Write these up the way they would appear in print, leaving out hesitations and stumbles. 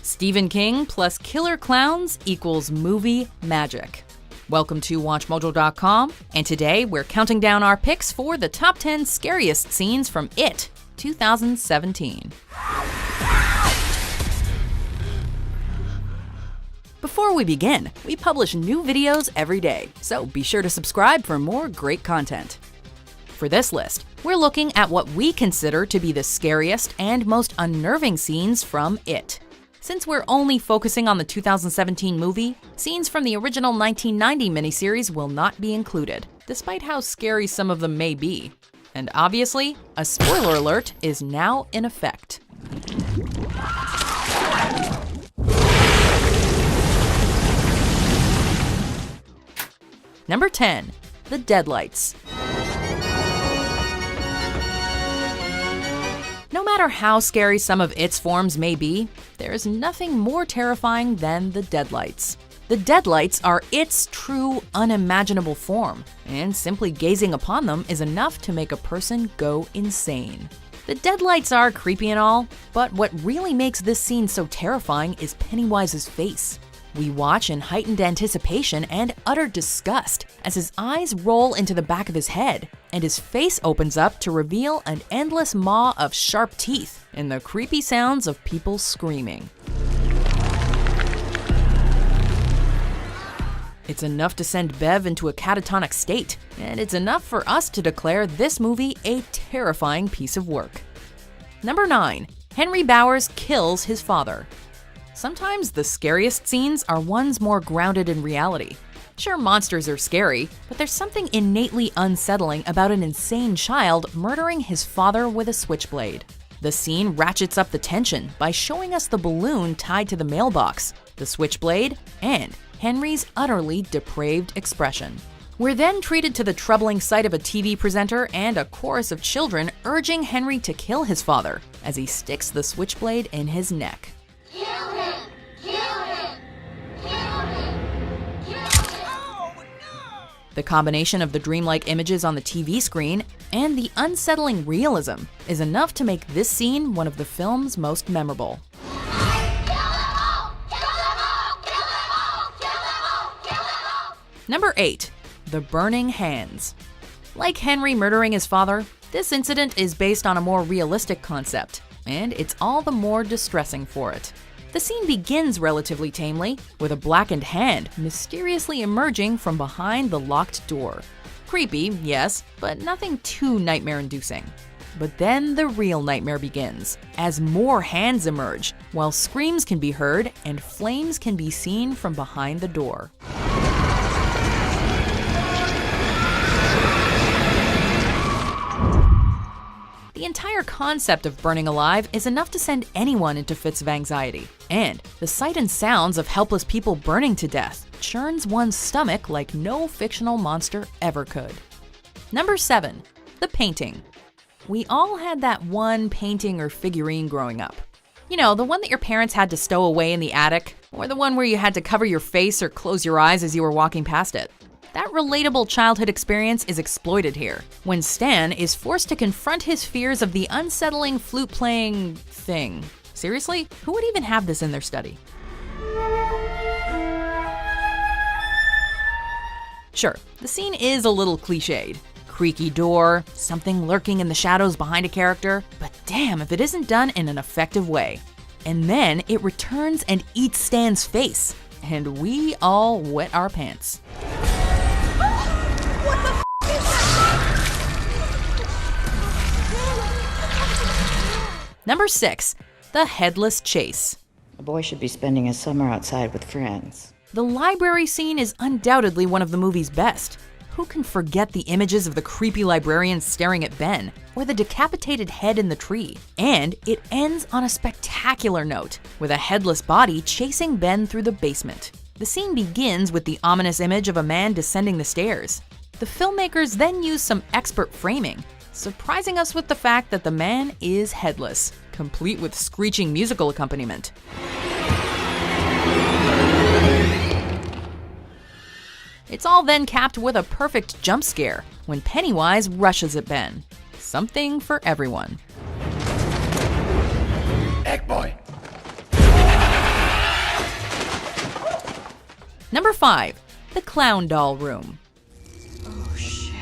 Stephen King plus killer clowns equals movie magic. Welcome to WatchMojo.com, and today we're counting down our picks for the top 10 scariest scenes from It 2017. Before we begin, we publish new videos every day, so be sure to subscribe for more great content. For this list, we're looking at what we consider to be the scariest and most unnerving scenes from It. Since we're only focusing on the 2017 movie, scenes from the original 1990 miniseries will not be included, despite how scary some of them may be. And obviously, a spoiler alert is now in effect. Number 10. The Deadlights. No matter how scary some of It's forms may be, there is nothing more terrifying than the Deadlights. The Deadlights are It's true, unimaginable form, and simply gazing upon them is enough to make a person go insane. The Deadlights are creepy and all, but what really makes this scene so terrifying is Pennywise's face. We watch in heightened anticipation and utter disgust as his eyes roll into the back of his head, and his face opens up to reveal an endless maw of sharp teeth and the creepy sounds of people screaming. It's enough to send Bev into a catatonic state, and it's enough for us to declare this movie a terrifying piece of work. Number 9. Henry Bowers kills his father. Sometimes the scariest scenes are ones more grounded in reality. Sure, monsters are scary, but there's something innately unsettling about an insane child murdering his father with a switchblade. The scene ratchets up the tension by showing us the balloon tied to the mailbox, the switchblade, and Henry's utterly depraved expression. We're then treated to the troubling sight of a TV presenter and a chorus of children urging Henry to kill his father as he sticks the switchblade in his neck. Kill him! Kill him! Kill him! Kill him! Oh, no! The combination of the dreamlike images on the TV screen and the unsettling realism is enough to make this scene one of the film's most memorable. Number 8. The Burning Hands. Like Henry murdering his father, this incident is based on a more realistic concept, and it's all the more distressing for it. The scene begins relatively tamely, with a blackened hand mysteriously emerging from behind the locked door. Creepy, yes, but nothing too nightmare-inducing. But then the real nightmare begins, as more hands emerge, while screams can be heard and flames can be seen from behind the door. The entire concept of burning alive is enough to send anyone into fits of anxiety, and the sight and sounds of helpless people burning to death churns one's stomach like no fictional monster ever could. Number 7. The Painting. We all had that one painting or figurine growing up. You know, the one that your parents had to stow away in the attic, or the one where you had to cover your face or close your eyes as you were walking past it. That relatable childhood experience is exploited here, when Stan is forced to confront his fears of the unsettling flute-playing thing. Seriously? Who would even have this in their study? Sure, the scene is a little cliched. Creaky door, something lurking in the shadows behind a character, but damn if it isn't done in an effective way. And then it returns and eats Stan's face, and we all wet our pants. What the is that? Number 6. The Headless Chase. A boy should be spending his summer outside with friends. The library scene is undoubtedly one of the movie's best. Who can forget the images of the creepy librarian staring at Ben, or the decapitated head in the tree? And it ends on a spectacular note, with a headless body chasing Ben through the basement. The scene begins with the ominous image of a man descending the stairs. The filmmakers then use some expert framing, surprising us with the fact that the man is headless, complete with screeching musical accompaniment. It's all then capped with a perfect jump scare when Pennywise rushes at Ben. Something for everyone. Egg boy. Number 5. The Clown Doll Room. Oh, shit.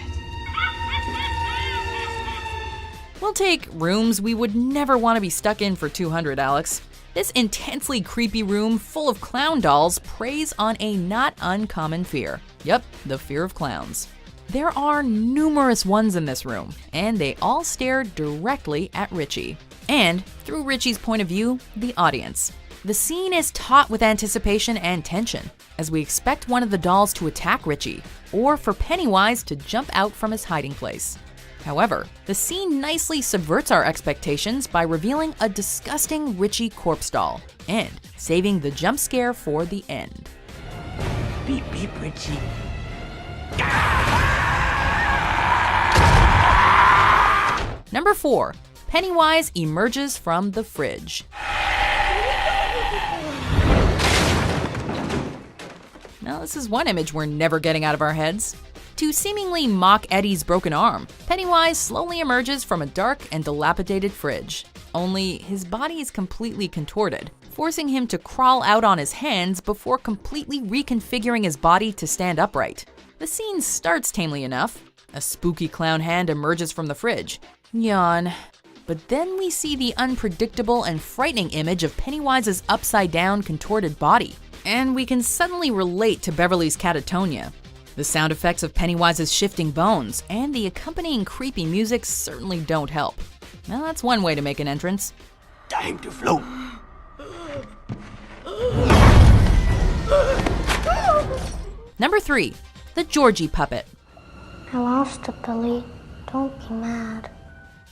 We'll take rooms we would never want to be stuck in for 200, Alex. This intensely creepy room full of clown dolls preys on a not uncommon fear. Yep, the fear of clowns. There are numerous ones in this room, and they all stare directly at Richie. And, through Richie's point of view, the audience. The scene is taut with anticipation and tension, as we expect one of the dolls to attack Richie, or for Pennywise to jump out from his hiding place. However, the scene nicely subverts our expectations by revealing a disgusting Richie corpse doll, and saving the jump scare for the end. Beep, beep, Richie. Number 4. Pennywise emerges from the fridge. Now, this is one image we're never getting out of our heads. To seemingly mock Eddie's broken arm, Pennywise slowly emerges from a dark and dilapidated fridge. Only his body is completely contorted, forcing him to crawl out on his hands before completely reconfiguring his body to stand upright. The scene starts tamely enough. A spooky clown hand emerges from the fridge. Yawn. But then we see the unpredictable and frightening image of Pennywise's upside-down, contorted body. And we can suddenly relate to Beverly's catatonia. The sound effects of Pennywise's shifting bones and the accompanying creepy music certainly don't help. Now that's one way to make an entrance. Time to float. Number 3. The Georgie Puppet. I lost it, Billy. Don't be mad.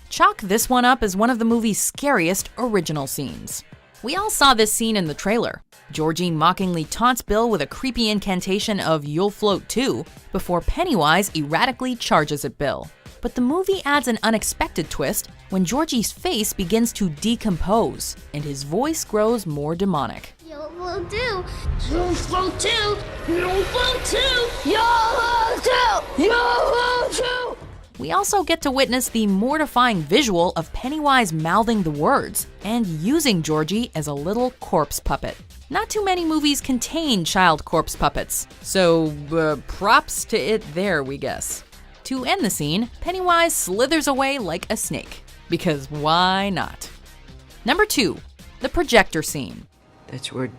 Chalk this one up as one of the movie's scariest original scenes. We all saw this scene in the trailer. Georgie mockingly taunts Bill with a creepy incantation of "You'll float too," before Pennywise erratically charges at Bill. But the movie adds an unexpected twist when Georgie's face begins to decompose and his voice grows more demonic. You'll float too. You'll float too. You'll float too. You'll float too. You'll float too. We also get to witness the mortifying visual of Pennywise mouthing the words and using Georgie as a little corpse puppet. Not too many movies contain child corpse puppets, so props to it there, we guess. To end the scene, Pennywise slithers away like a snake, because why not? Number 2, the projector scene. That's where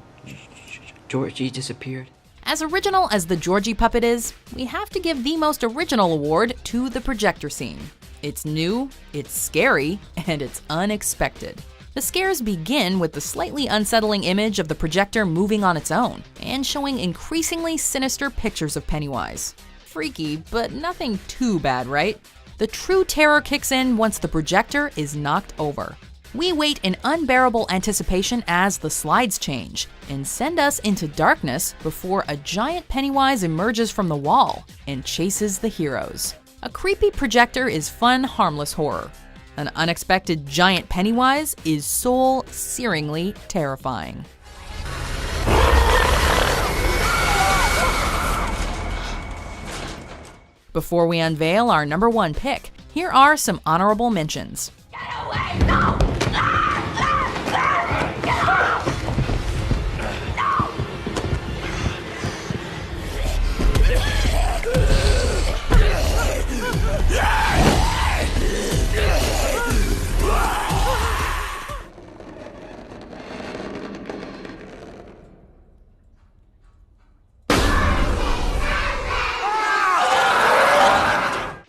Georgie disappeared. As original as the Georgie puppet is, we have to give the most original award to the projector scene. It's new, it's scary, and it's unexpected. The scares begin with the slightly unsettling image of the projector moving on its own and showing increasingly sinister pictures of Pennywise. Freaky, but nothing too bad, right? The true terror kicks in once the projector is knocked over. We wait in unbearable anticipation as the slides change and send us into darkness before a giant Pennywise emerges from the wall and chases the heroes. A creepy projector is fun, harmless horror. An unexpected giant Pennywise is soul-searingly terrifying. Before we unveil our number 1 pick, here are some honorable mentions. Get away! No!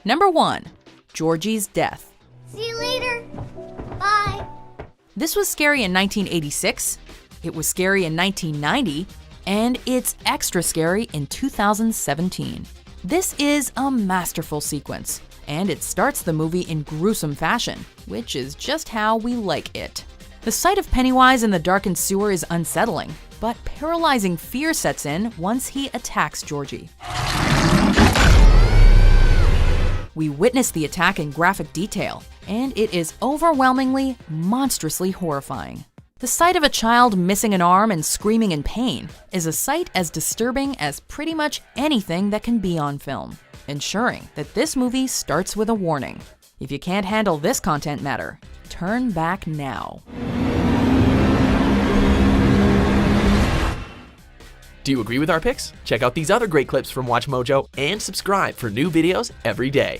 Number 1, Georgie's death. See you later. Bye. This was scary in 1986, it was scary in 1990, and it's extra scary in 2017. This is a masterful sequence, and it starts the movie in gruesome fashion, which is just how we like it. The sight of Pennywise in the darkened sewer is unsettling, but paralyzing fear sets in once he attacks Georgie. We witness the attack in graphic detail, and it is overwhelmingly, monstrously horrifying. The sight of a child missing an arm and screaming in pain is a sight as disturbing as pretty much anything that can be on film, ensuring that this movie starts with a warning. If you can't handle this content matter, turn back now. Do you agree with our picks? Check out these other great clips from WatchMojo and subscribe for new videos every day.